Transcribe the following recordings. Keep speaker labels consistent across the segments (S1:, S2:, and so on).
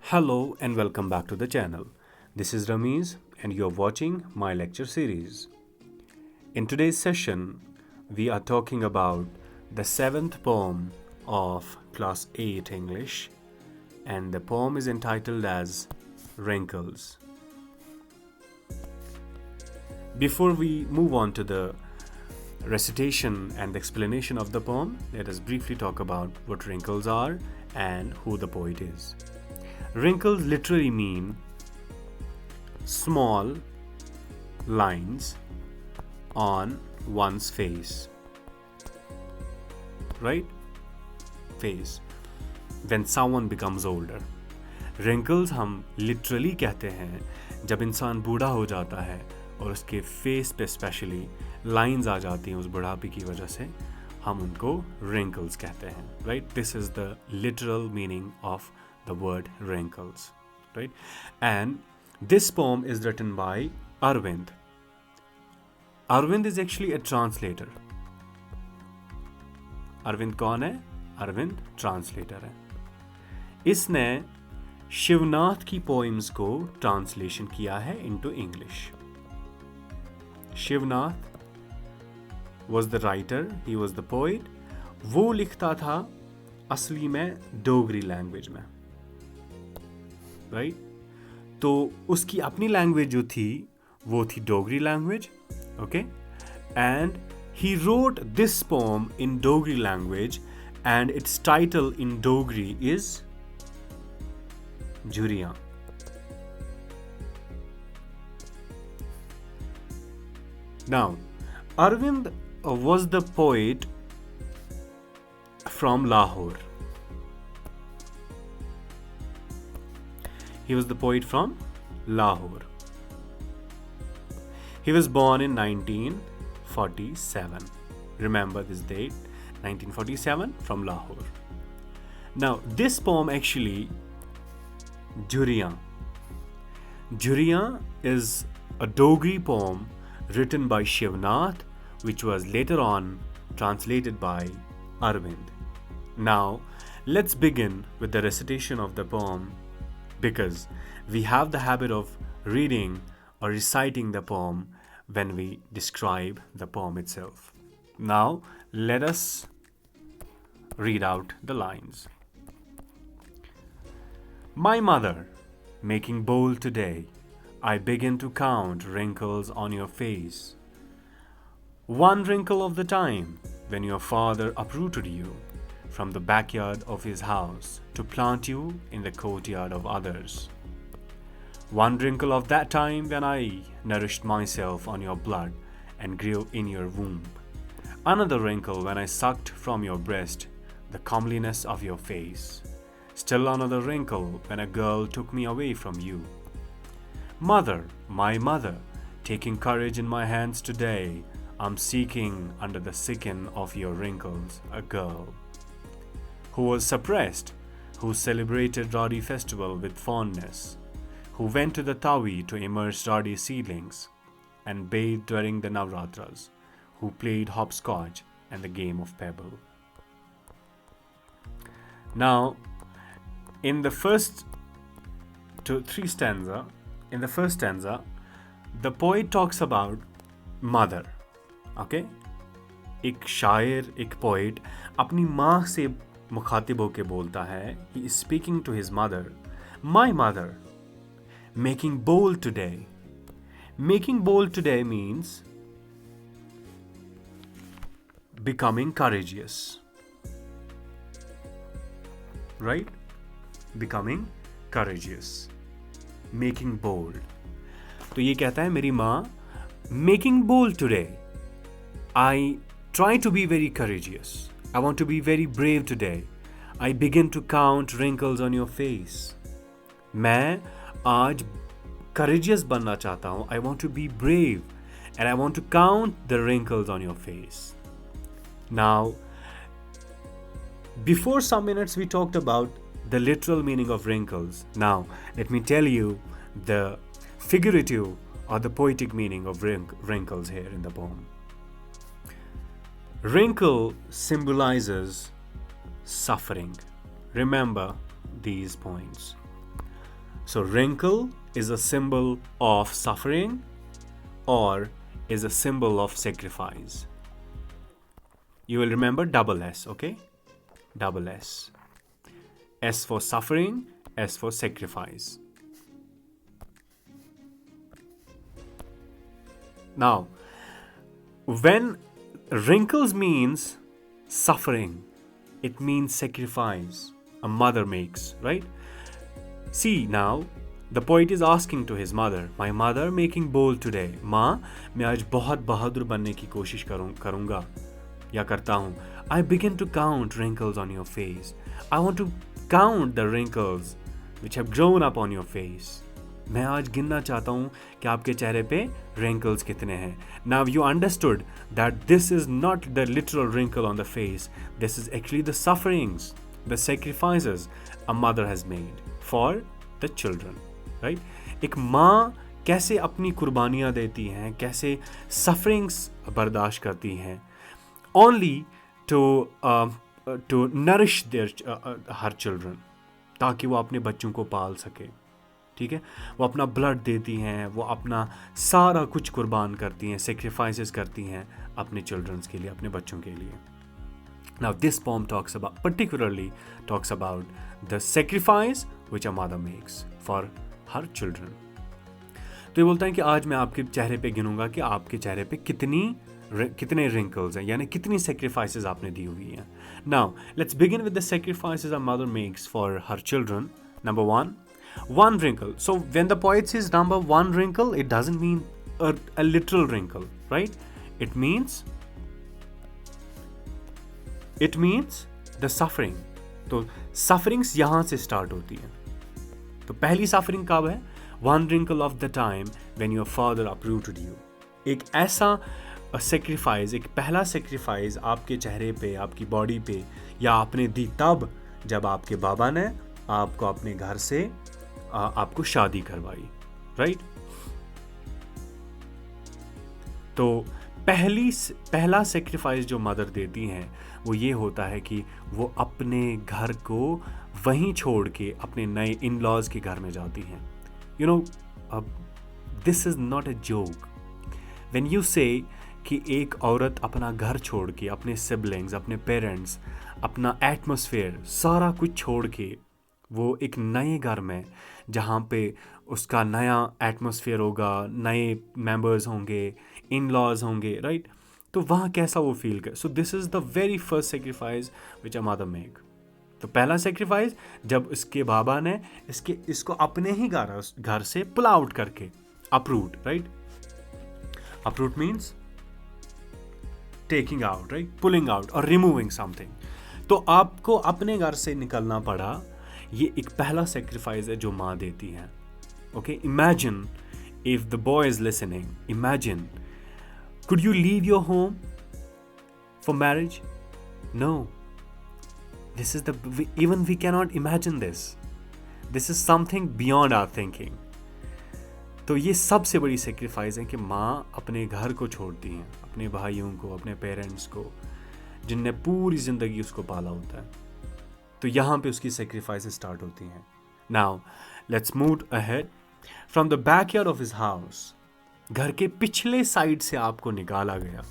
S1: Hello and welcome back to the channel. This is Ramiz and you're watching my lecture series. In today's session, we are talking about the seventh poem of Class 8 English, and the poem is entitled as Wrinkles. Before we move on to the recitation and explanation of the poem, let us briefly talk about what wrinkles are and who the poet is. Wrinkles literally mean small lines on one's face. Right? Face. When someone becomes older. Wrinkles हम literally कहते हैं जब इंसान बूढ़ा हो जाता है और उसके फेस पे स्पेशली लाइंस आ जाती हैं उस बुढ़ापे की वजह से, हम उनको wrinkles कहते हैं. Right? This is the literal meaning of the word wrinkles, right? And this poem is written by Arvind. Arvind is actually a translator. Arvind कौन है? Arvind translator है. इसने शिवनाथ की poems को translation किया है into English. Shivnath was the writer, he was the poet. वो लिखता था असली में डोगरी लैंग्वेज में. राइट तो उसकी अपनी लैंग्वेज जो थी वो थी Dogri language. Okay and he wrote this poem in Dogri language and its title in Dogri is Jhuriyan. Now Arvind was the poet from Lahore. He was the poet from Lahore. He was born in 1947. Remember this date, 1947, from Lahore. Now, this poem actually, Jhuriyan. Jhuriyan is a Dogri poem written by Shivnath, which was later on translated by Arvind. Now, let's begin with the recitation of the poem, because we have the habit of reading or reciting the poem when we describe the poem itself. Now, let us read out the lines. My mother, making bold today, I begin to count wrinkles on your face. One wrinkle of the time when your father uprooted you from the backyard of his house to plant you in the courtyard of others. One wrinkle of that time when I nourished myself on your blood and grew in your womb. Another wrinkle when I sucked from your breast the comeliness of your face. Still another wrinkle when a girl took me away from you. Mother, my mother, taking courage in my hands today, I'm seeking under the sicken of your wrinkles a girl who was suppressed, who celebrated rowdy festival with fondness, who went to the Tawi to immerse rowdy seedlings and bathed during the Navratras, who played hopscotch and the game of pebble. Now, in the first stanza, the poet talks about mother. Okay एक शायर, एक poet अपनी माँ से मुखातिब होकर बोलता है. He is speaking to his mother. My mother making bold today. Making bold today means becoming courageous. Right? Becoming courageous. Making bold. तो ये कहता है मेरी माँ making bold today. I try to be very courageous. I want to be very brave today. I begin to count wrinkles on your face. मैं आज courageous बनना चाहता हूँ. I want to be brave and I want to count the wrinkles on your face. Now, before some minutes we talked about the literal meaning of wrinkles. Now, let me tell you the figurative or the poetic meaning of wrinkles here in the poem. Wrinkle symbolizes suffering. Remember these points. So wrinkle is a symbol of suffering or is a symbol of sacrifice. You will remember double S, okay? Double S. S for suffering, S for sacrifice. Now, when wrinkles means suffering, it means sacrifice a mother makes, right? See now, the poet is asking to his mother, my mother making bold today. माँ, मैं आज बहुत बहादुर बनने की कोशिश करूँगा या करता हूँ. I begin to count wrinkles on your face. I want to count the wrinkles which have grown up on your face. मैं आज गिनना चाहता हूँ कि आपके चेहरे पे wrinkles कितने हैं. Now you understood that this is not the literal wrinkle on the face. This is actually the sufferings, the sacrifices a mother has made for the children, right? एक माँ कैसे अपनी कुर्बानियाँ देती हैं, कैसे sufferings बर्दाश्त करती हैं, only to nourish their her children, ताकि वो अपने बच्चों को पाल सके. ठीक है, वो अपना ब्लड देती हैं, वो अपना सारा कुछ कुर्बान करती हैं, सेक्रीफाइसेस करती हैं अपने चिल्ड्रंस के लिए, अपने बच्चों के लिए. Now this poem particularly talks about the sacrifice which a mother makes for her children. तो ये बोलता है कि आज मैं आपके चेहरे पे गिनूंगा कि आपके चेहरे पे कितने wrinkles हैं, यानी कितनी sacrifices आपने दी हुई हैं. Now let's begin with the sacrifices a mother makes for her children. Number one wrinkle. So when the poet says number one wrinkle, it doesn't mean a literal wrinkle, right? It means the suffering. तो sufferings यहाँ से start होती है. तो पहली suffering कब है? One wrinkle of the time when your father uprooted you. एक ऐसा sacrifice, एक पहला sacrifice आपके चेहरे पे, आपकी बॉडी पे या आपने दी तब जब आपके बाबा ने आपको अपने घर से आपको शादी करवाई, राइट? तो पहला सेक्रीफाइस जो मदर देती हैं वो ये होता है कि वो अपने घर को वहीं छोड़ के अपने नए इन लॉज के घर में जाती हैं. You know, this is not a joke when you से कि एक औरत अपना घर छोड़ के, अपने सिबलिंग्स, अपने पेरेंट्स, अपना एटमॉस्फेयर सारा कुछ छोड़ के वो एक नए घर में जहाँ पे उसका नया एटमॉस्फेयर होगा, नए मेंबर्स होंगे, इन लॉज होंगे, राइट? तो वहाँ कैसा वो फील कर. सो this is the very first sacrifice which a mother make. तो पहला सेक्रीफाइस जब इसके बाबा ने इसको अपने ही घर से पुल आउट करके, uproot, right? Uproot means taking out, right? Pulling out और रिमूविंग समथिंग. तो आपको अपने घर से निकलना पड़ा. ये एक पहला सेक्रीफाइस है जो माँ देती है. Okay, imagine if the boy is listening, imagine, could you leave your home for marriage? No. This is even we cannot imagine this. This is something beyond our thinking. तो ये सबसे बड़ी सेक्रीफाइस है कि माँ अपने घर को छोड़ती हैं, अपने भाइयों को, अपने पेरेंट्स को, जिनने पूरी जिंदगी उसको पाला होता है. तो यहाँ पे उसकी सेक्रीफाइसेस स्टार्ट होती हैं. Now let's move ahead. From the backyard of his house, घर के पिछले साइड से आपको निकाला गया,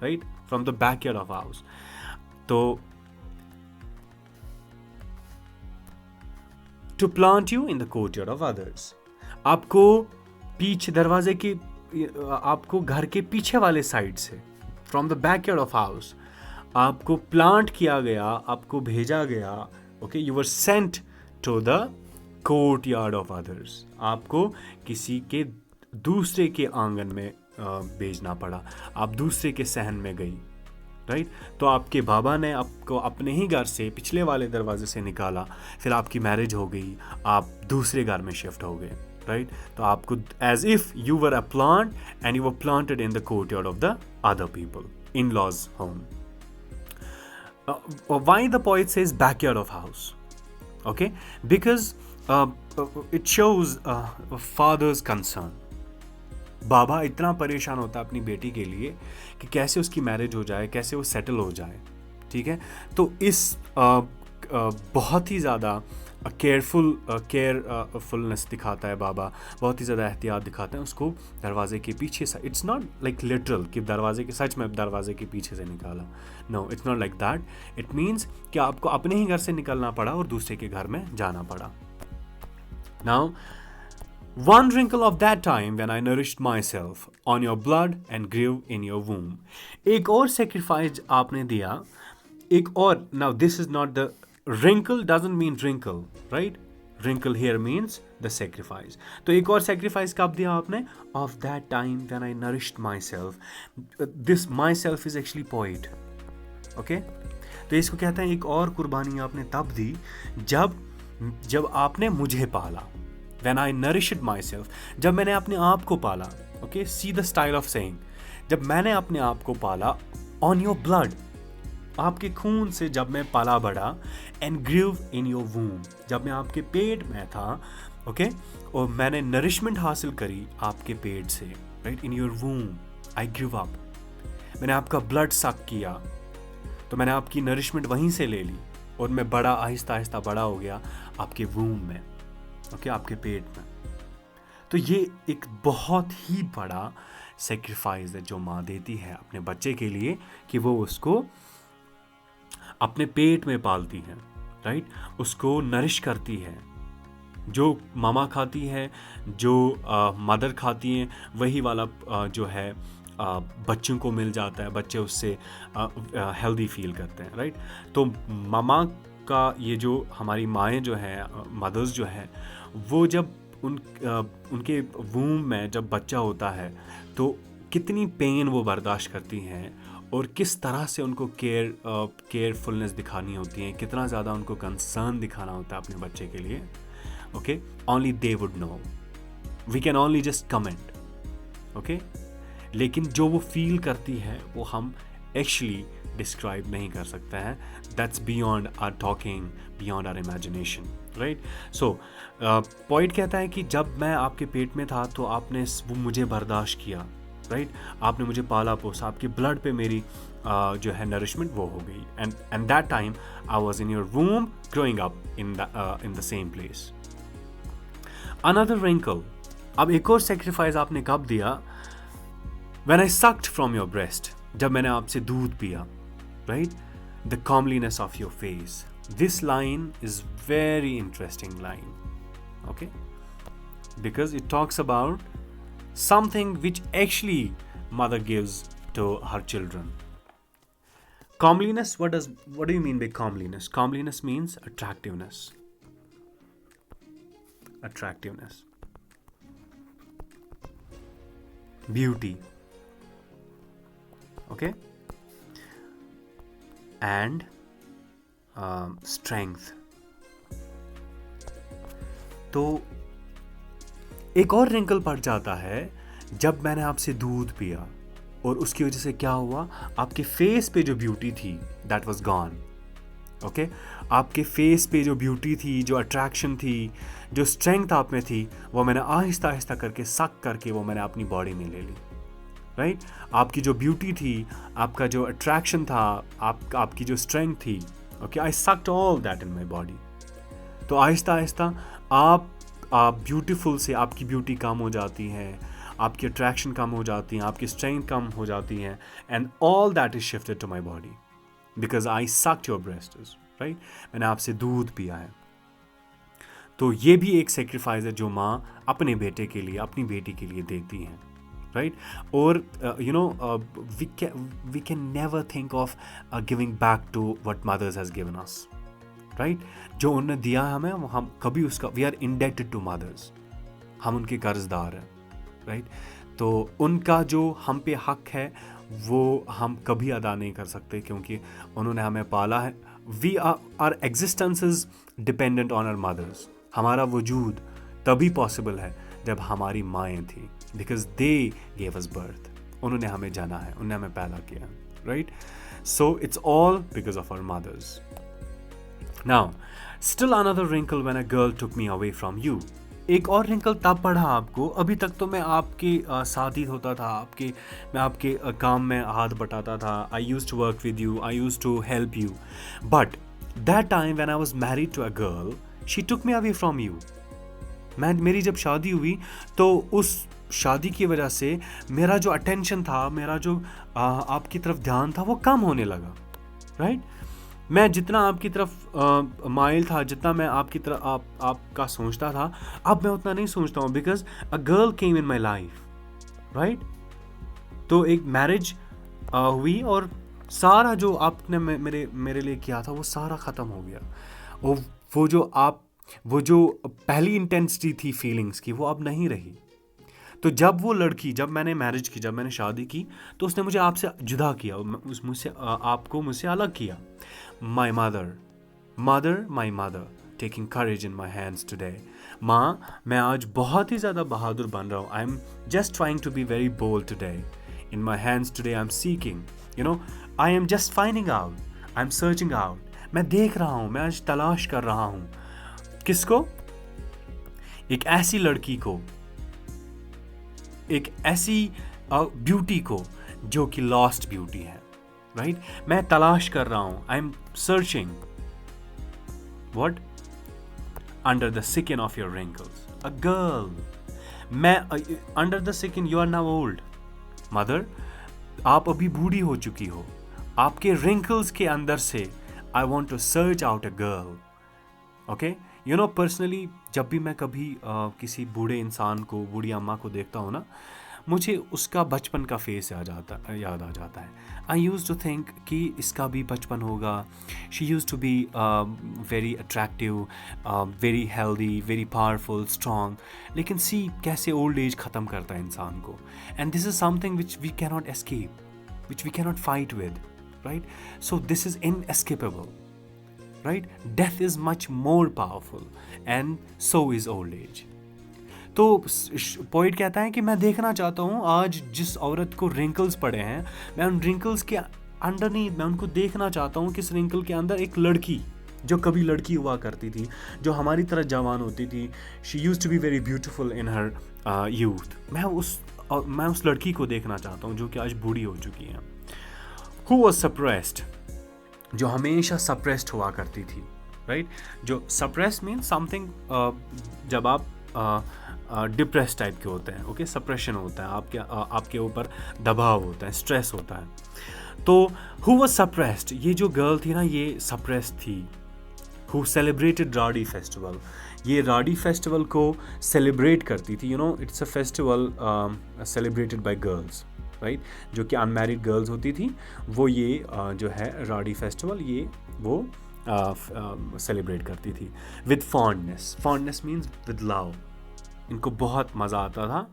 S1: right? From the backyard of house. तो to plant you in the courtyard of others, आपको पीछे दरवाजे की, आपको घर के पीछे वाले साइड से, from the backyard of house आपको प्लांट किया गया, आपको भेजा गया. Okay, you were sent to the courtyard of others. आपको किसी के दूसरे के आंगन में भेजना पड़ा, आप दूसरे के सहन में गई, राइट? तो आपके बाबा ने आपको अपने ही घर से पिछले वाले दरवाजे से निकाला, फिर आपकी मैरिज हो गई, आप दूसरे घर में शिफ्ट हो गए, राइट? तो आपको as if you were a plant and you were planted in the courtyard of the other people, in laws home. Why the poet says backyard of house? Okay, because it shows father's concern. बाबा इतना परेशान होता है अपनी बेटी के लिए कि कैसे उसकी मैरिज हो जाए, कैसे वो सेटल हो जाए. ठीक है, तो इस बहुत ही ज़्यादा केयरफुलनेस दिखाता है बाबा, बहुत ही ज़्यादा एहतियात दिखाते हैं उसको दरवाजे के पीछे से. इट्स नॉट लाइक लिटरल कि दरवाजे के सच में दरवाजे के पीछे से निकाला. No, it's not like that. It means कि आपको अपने ही घर से निकलना पड़ा और दूसरे के घर में जाना पड़ा. Now one wrinkle of that time when I nourished myself on your blood and grew in your womb. एक और sacrifice आपने दिया, एक और. Now this is not the wrinkle doesn't mean wrinkle, right? Wrinkle here means the sacrifice. तो एक और sacrifice कब दिया आपने? Of that time when I nourished myself. This myself is actually poet. Okay? तो इसको कहते हैं एक और कुर्बानी आपने तब दी जब आपने मुझे पाला. When I nourished myself, जब मैंने अपने आप को पाला. Okay, see the style of saying. जब मैंने अपने आप को पाला on your blood, आपके खून से जब मैं पाला बढ़ा, and grew in your womb, जब मैं आपके पेट में था. Okay, और मैंने nourishment हासिल करी आपके पेट से. Right, in your womb, I grew up. मैंने आपका blood suck किया, तो मैंने आपकी nourishment वहीं से ले ली और मैं बड़ा आहिस्ता आहिस्ता बड़ा हो गया आपके womb में. ओके, आपके पेट में. तो ये एक बहुत ही बड़ा सेक्रीफाइस है जो माँ देती है अपने बच्चे के लिए कि वो उसको अपने पेट में पालती है. राइट, उसको नरिश करती है. जो मामा खाती है, जो मदर खाती हैं, वही वाला जो है बच्चों को मिल जाता है. बच्चे उससे हेल्दी फील करते हैं. राइट, तो मामा का ये जो हमारी माएँ जो हैं, मदर्स जो हैं, वो जब उनके वूम में जब बच्चा होता है तो कितनी पेन वो बर्दाश्त करती हैं और किस तरह से उनको केयरफुलनेस दिखानी होती है, कितना ज़्यादा उनको कंसर्न दिखाना होता है अपने बच्चे के लिए. Okay, only they would know. We can only just comment. Okay, लेकिन जो वो फील करती है वो हम एक्चुअली डिस्क्राइब नहीं कर सकते हैं. That's beyond our talking, beyond our imagination. Right, so point कहता है कि जब मैं आपके पेट में था तो आपने वो मुझे बर्दाश्त किया. राइट, आपने मुझे पाला पोसा, आपके ब्लड पे मेरी जो है नरिशमेंट वो हो गई. And that time I was in your womb growing up in the same place. Another wrinkle, अब एक और सेक्रीफाइस आपने कब दिया? When I sucked from your breast, जब मैंने आपसे दूध पिया. Right, the comeliness of your face. This line is very interesting line, okay, because it talks about something which actually mother gives to her children. Comeliness, what do you mean by comeliness? Comeliness means attractiveness. Attractiveness, beauty, okay, and strength. तो एक और wrinkle पड़ जाता है जब मैंने आपसे दूध पिया और उसकी वजह से क्या हुआ, आपके फेस पे जो ब्यूटी थी दैट वाज गॉन. ओके, आपके फेस पे जो ब्यूटी थी, जो अट्रैक्शन थी, जो स्ट्रेंथ आप में थी, वो मैंने आहिस्ता आहिस्ता करके सक करके वो मैंने अपनी बॉडी में ले ली. राइट, आपकी जो ब्यूटी थी, आपका जो अट्रैक्शन था, आपकी जो स्ट्रेंथ थी, okay, I sucked all that in my body. तो आहिस्ता आहिस्ता आप ब्यूटीफुल से आपकी ब्यूटी कम हो जाती है, आपकी अट्रैक्शन कम हो जाती है, आपकी स्ट्रेंथ कम हो जाती है, and all that is shifted to my body because I sucked your breasts. Right, मैंने आपसे दूध पिया है. तो ये भी एक सेक्रीफाइस है जो माँ अपने बेटे के लिए, अपनी बेटी के लिए देती हैं. right? Or we can never think of giving back to what mothers has given us, right? जो उन्होंने दिया हमें, हम कभी उसका we are indebted to mothers, हम उनके कर्जदार हैं, right? तो उनका जो हम पे हक है वो हम कभी अदा नहीं कर सकते क्योंकि उन्होंने हमें पाला है. our existence is dependent on our mothers. हमारा वजूद तभी पॉसिबल है जब हमारी माएँ थी, because they gave us birth. उन्होंने हमें जाना है, उन्होंने हमें पैदा किया, right? So it's all because of our mothers. Now, still another wrinkle when a girl took me away from you. एक और रिंकल तब पढ़ा आपको, अभी तक तो मैं आपके साथ ही होता था, मैं आपके काम में हाथ बटाता था. I used to work with you, I used to help you. But that time when I was married to a girl, she took me away from you. मेरी जब शादी हुई तो उस शादी की वजह से मेरा जो अटेंशन था, मेरा जो आपकी तरफ ध्यान था, वो कम होने लगा, राइट? मैं जितना आपकी तरफ माइल था, जितना मैं आपकी तरफ आपका सोचता था, अब मैं उतना नहीं सोचता हूँ, because a girl came in my life, right? तो एक मैरिज हुई और सारा जो आपने मेरे लिए किया था वो सारा ख़त्म हो गया। और वो जो पहली इंटेंसिटी थी फीलिंग्स की, वो अब नहीं रही। तो जब वो लड़की, जब मैंने मैरिज की, जब मैंने शादी की, तो उसने मुझे आपसे जुदा किया, आपको मुझसे अलग किया। My mother taking courage in my hands today. माँ, मैं आज बहुत ही ज़्यादा बहादुर बन रहा हूँ। I am just trying to be very bold today. In my hands today I am seeking, I am just finding out, I am searching out. मैं देख रहा हूँ, मैं आज तलाश कर रहा हूँ। किसको? एक ऐसी लड़की को, एक ऐसी ब्यूटी को जो कि लॉस्ट ब्यूटी है, राइट? मैं तलाश कर रहा हूं। I am searching what under the skin of your wrinkles, a girl. मैं under the skin, you are now old mother, आप अभी बूढ़ी हो चुकी हो। आपके रिंकल्स के अंदर से I want to search out a girl. Okay, personally जब भी मैं कभी किसी बूढ़े इंसान को, बूढ़ी अम्मा को देखता हूँ ना, मुझे उसका बचपन का फेस याद आ जाता है। आई यूज टू थिंक कि इसका भी बचपन होगा। She use to be very attractive, very healthy, very powerful, strong. लेकिन सी कैसे ओल्ड एज ख़त्म करता है इंसान को। And this is something which we cannot escape, which we cannot fight with, right? So this is inescapable. Right? Death is much more powerful and so is old age. तो poet कहता है कि मैं देखना चाहता हूँ आज जिस औरत को रिंकल्स पड़े हैं, मैं उन रिंकल्स के अंडरनीथ, मैं उनको देखना चाहता हूँ कि इस रिंकल के अंदर एक लड़की, जो कभी लड़की हुआ करती थी, जो हमारी तरह जवान होती थी। She used to be very beautiful in her youth. मैं उस लड़की को देखना चाहता हूँ जो कि आज बूढ़ी हो चुकी है। हु वाज सप्रेस्ड, जो हमेशा सप्रेस्ड हुआ करती थी, राइट? जो सप्रेस्ड मीन समथिंग, जब आप डिप्रेस टाइप के होते हैं, ओके, सप्रेशन होता है, आपके ऊपर दबाव होता है, स्ट्रेस होता है। तो हु वाज सप्रेस्ड, ये जो गर्ल थी ना, ये सप्रेस्ड थी। हु सेलिब्रेटेड राडी फेस्टिवल, ये राडी फेस्टिवल को सेलिब्रेट करती थी। It's a festival celebrated by girls, right? जो कि अनमैरिड गर्ल्स होती थी, वो ये जो है राडी फेस्टिवल, ये वो सेलिब्रेट करती थी with fondness means with love. इनको बहुत मज़ा आता था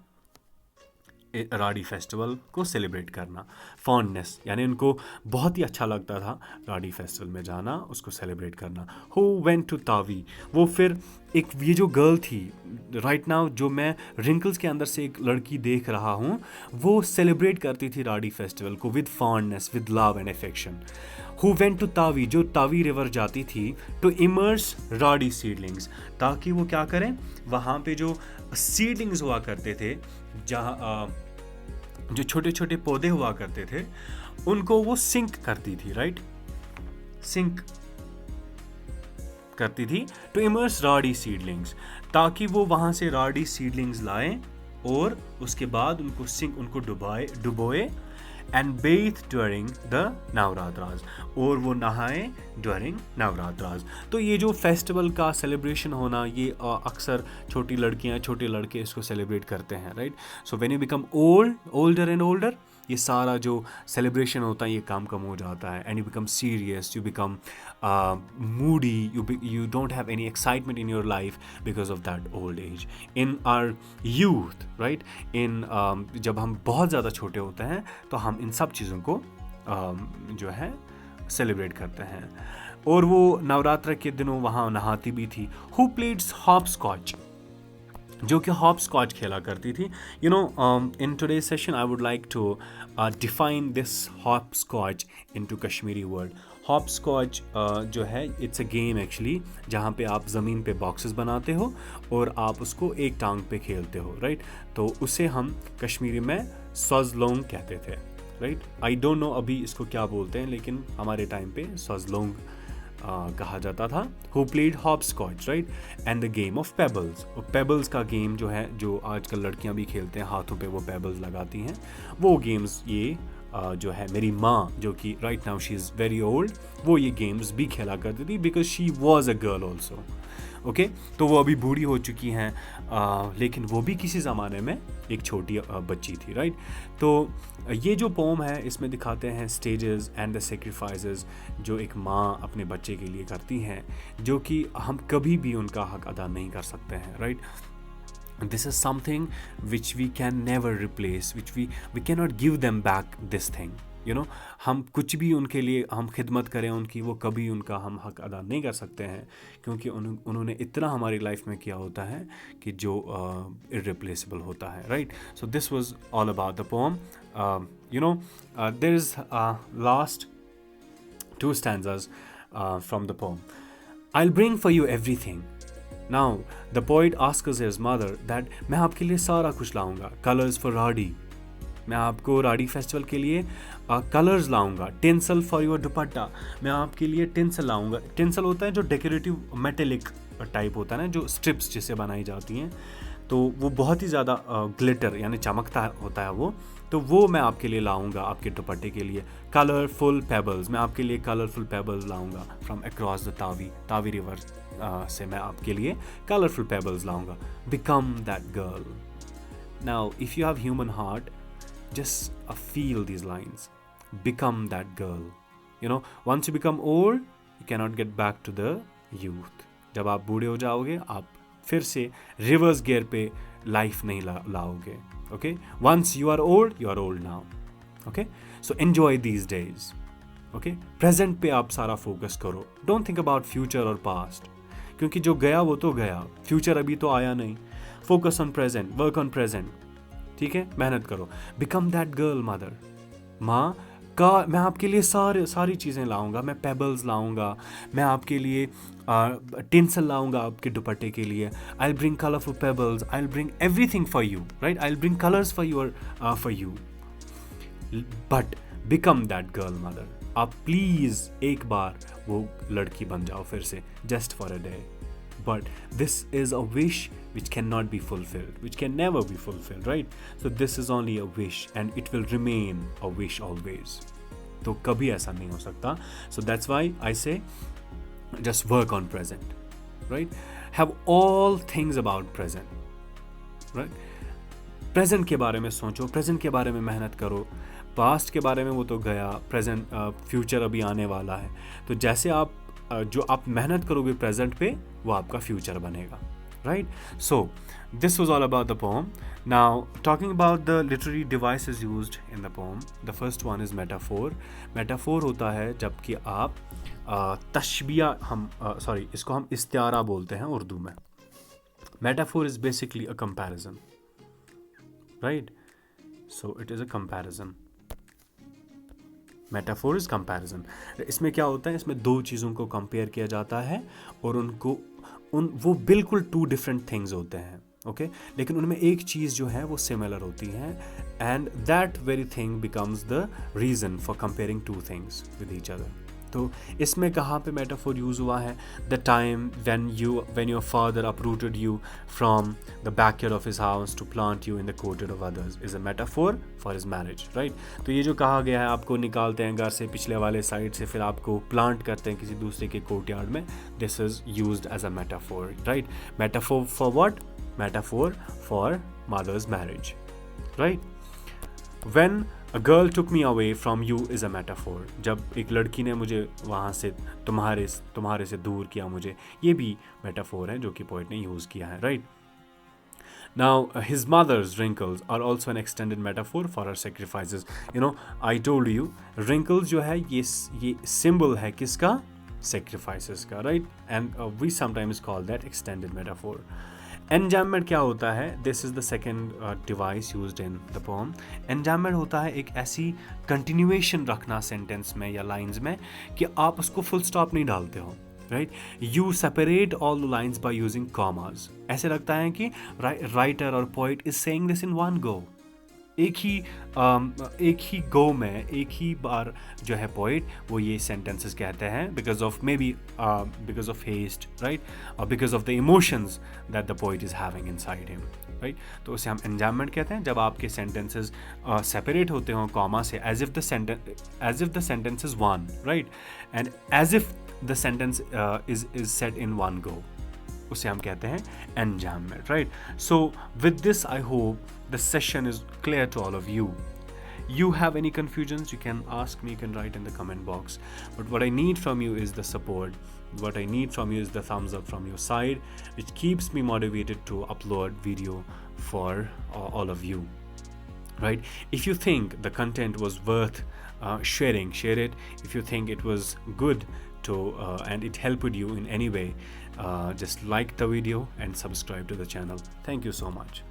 S1: राडी फेस्टिवल को सेलिब्रेट करना। फॉन्डनेस यानी इनको बहुत ही अच्छा लगता था राडी फेस्टिवल में जाना, उसको सेलिब्रेट करना। हु वेंट टू तावी, वो फिर एक ये जो गर्ल थी राइट नाउ, जो मैं रिंकल्स के अंदर से एक लड़की देख रहा हूँ, वो सेलिब्रेट करती थी राडी फेस्टिवल को with fondness, with love and affection. Who went to Tawi, जो तावी रिवर जाती थी टू इमर्स राडी सीडलिंग्स, ताकि वो क्या करें, वहाँ पे जो सीडलिंग्स हुआ करते थे, जहाँ जो छोटे छोटे पौधे हुआ करते थे, उनको वो सिंक करती थी, राइट? सिंक करती थी टू इमर्स राडी सीडलिंग्स, ताकि वो वहां से राडी सीडलिंग्स लाएं और उसके बाद उनको डुबोए and bathe during the Navratras, और वो नहाए ड्यूरिंग नवरात्रास। तो ये जो फेस्टिवल का सेलिब्रेशन होना, ये अक्सर छोटी लड़कियां, छोटे लड़के इसको सेलिब्रेट करते हैं, right? So when you become older and older, ये सारा जो सेलिब्रेशन होता है ये कम हो जाता है, and you become serious, you become Moody, you don't have any excitement in your life because of that old age. In our youth, right? जब हम बहुत ज़्यादा छोटे होते हैं तो हम इन सब चीज़ों को जो है सेलिब्रेट करते हैं। और वो नवरात्र के दिनों वहाँ नहाती भी थी। Who plays hopscotch, जो कि हॉप स्कॉच खेला करती थी। In today's session I would like to define this hopscotch into Kashmiri word. Hopscotch जो है, इट्स अ गेम एक्चुअली, जहाँ पे आप ज़मीन पे बॉक्सेस बनाते हो और आप उसको एक टांग पे खेलते हो, राइट? तो उसे हम कश्मीरी में सॉजलोंग कहते थे, राइट? आई डोंट नो अभी इसको क्या बोलते हैं, लेकिन हमारे टाइम पे सॉजलोंग कहा जाता था, who played hopscotch, right, and the game of pebbles. और पेबल्स का गेम जो है, जो आजकल लड़कियां भी खेलते हैं, हाथों पे वो पेबल्स लगाती हैं, वो गेम्स ये जो है मेरी माँ, जो कि right now she is very old, वो ये गेम्स भी खेला करती थी, because she was a girl also. Okay, तो वो अभी बूढ़ी हो चुकी हैं, लेकिन वो भी किसी ज़माने में एक छोटी बच्ची थी, राइट। तो ये जो पोम है, इसमें दिखाते हैं स्टेजेस एंड द सेक्रीफाइसेस जो एक माँ अपने बच्चे के लिए करती हैं, जो कि हम कभी भी उनका हक अदा नहीं कर सकते हैं, right. This is something which we can never replace, which we cannot give them back this thing, you know। हम कुछ भी उनके लिए हम खिदमत करें उनकी, वो कभी उनका हम हक अदा नहीं कर सकते हैं, क्योंकि उन्होंने इतना हमारी लाइफ में किया होता है कि जो irreplaceable होता है, right. So this was all about the poem. There is last two stanzas from the poem. I'll bring for you everything. Now the poet asks his mother that मैं आपके लिए सारा कुछ लाऊंगा, कलर्स फॉर राडी, मैं आपको राडी फेस्टिवल के लिए कलर्स लाऊंगा, टिंसल फॉर योर दुपट्टा, मैं आपके लिए टिंसल लाऊंगा। टिंसल होता है जो डेकोरेटिव मेटेलिक टाइप होता है ना, जो स्ट्रिप्स जिससे बनाई जाती हैं, तो वो बहुत ही ज़्यादा ग्लिटर यानी चमकता होता है वो, तो वो मैं आपके लिए लाऊंगा आपके दुपट्टे के लिए। कलरफुल पेबल्स, मैं आपके लिए कलरफुल पेबल्स लाऊंगा from across the Tawi river से मैं आपके लिए कलरफुल पेबल्स लाऊंगा। Become that girl. Now if you have human heart, just feel these lines. Become that girl. You know, once you become old, you cannot get back to the youth. जब आप बूढ़े हो जाओगे, आप फिर से reverse gear पे life नहीं लाओगे। Okay? Once you are old now. Okay? So enjoy these days. Okay? Present पे आप सारा फोकस करो. Don't think about future or past. क्योंकि जो गया वो तो गया, फ्यूचर अभी तो आया नहीं। Focus on present. Work on present. ठीक है, मेहनत करो। बिकम दैट गर्ल मदर, माँ का मैं आपके लिए सारी चीज़ें लाऊंगा, मैं पेबल्स लाऊंगा, मैं आपके लिए टिंसल लाऊंगा आपके दुपट्टे के लिए। I will bring colourful pebbles, I will bring everything for you, right, I will bring colours for you. But become that girl mother, आप प्लीज़ एक बार वो लड़की बन जाओ फिर से, just for a day. But this is a wish which cannot be fulfilled, which can never be fulfilled, right? So this is only a wish and it will remain a wish always. तो कभी ऐसा नहीं हो सकता. So that's why I say just work on present, right? Have all things about present, right? Present के बारे में सोचो, present के बारे में मेहनत करो. Past के बारे में वो तो गया, present future अभी आने वाला है. तो जैसे आप जो आप मेहनत करोगे प्रेजेंट पे, वो आपका फ्यूचर बनेगा, right? So this was all about the pome. Now talking about the literary devices used in the pome, the first one is metaphor. Metaphor होता है जबकि आप तशबिया इसको हम इस्तिआरा बोलते हैं उर्दू में. Metaphor is basically a comparison, right? So it is a comparison. Metaphor is comparison. इसमें क्या होता है, इसमें दो चीज़ों को कंपेयर किया जाता है और वो बिल्कुल टू डिफरेंट थिंग्स होते हैं, ओके? लेकिन उनमें एक चीज़ जो है वो सिमिलर होती है, and that very thing becomes the reason for comparing two things with each other. तो इसमें कहाँ पे मेटाफोर यूज़ हुआ है? The time when your father uprooted you from the backyard of his house to plant you in the courtyard of others is a metaphor for his marriage, right? तो ये जो कहा गया है, आपको निकालते हैं घर से पिछले वाले साइड से, फिर आपको प्लांट करते हैं किसी दूसरे के कोर्टयार्ड में, this is used as a metaphor, right? Metaphor for what? Metaphor for mother's marriage, right? When a girl took me away from you is a metaphor. जब एक लड़की ने मुझे वहाँ से तुम्हारे से दूर किया मुझे, ये भी मेटाफोर है जो कि पोएट ने यूज़ किया है, right? Now his mother's wrinkles are also an extended metaphor for her sacrifices. You know, I told you wrinkles जो है ये symbol है किसका? Sacrifices का, right? And we sometimes call that extended metaphor. एनजैममेंट क्या होता है? This is the second device used in the poem. Enjambment होता है एक ऐसी कंटिन्यूएशन रखना सेंटेंस में या लाइंस में कि आप उसको फुल स्टॉप नहीं डालते हो, right? You separate all the lines by using commas. ऐसे लगता है कि राइटर और poet is saying this in one गो, एक ही एक ही गो में, एक ही बार जो है पोइट वो ये सेंटेंसेस कहते हैं, because of may be because of haste, right, और because of the emotions that the poet is having inside him, right. तो उसे हम एंजाममेंट कहते हैं, जब आपके सेंटेंसेस सेपरेट होते हों कॉमा से, as if the sentence is one, right, and as if the sentence is set in one go, उसे हम कहते हैं enjambment, right? So with this, I hope the session is clear to all of you. You have any confusions, you can ask me, you can write in the comment box, but what I need from you is the support. What I need from you is the thumbs up from your side, which keeps me motivated to upload video for all of you, right? If you think the content was worth sharing, share it. If you think it was good to and it helped you in any way, just like the video and subscribe to the channel. Thank you so much.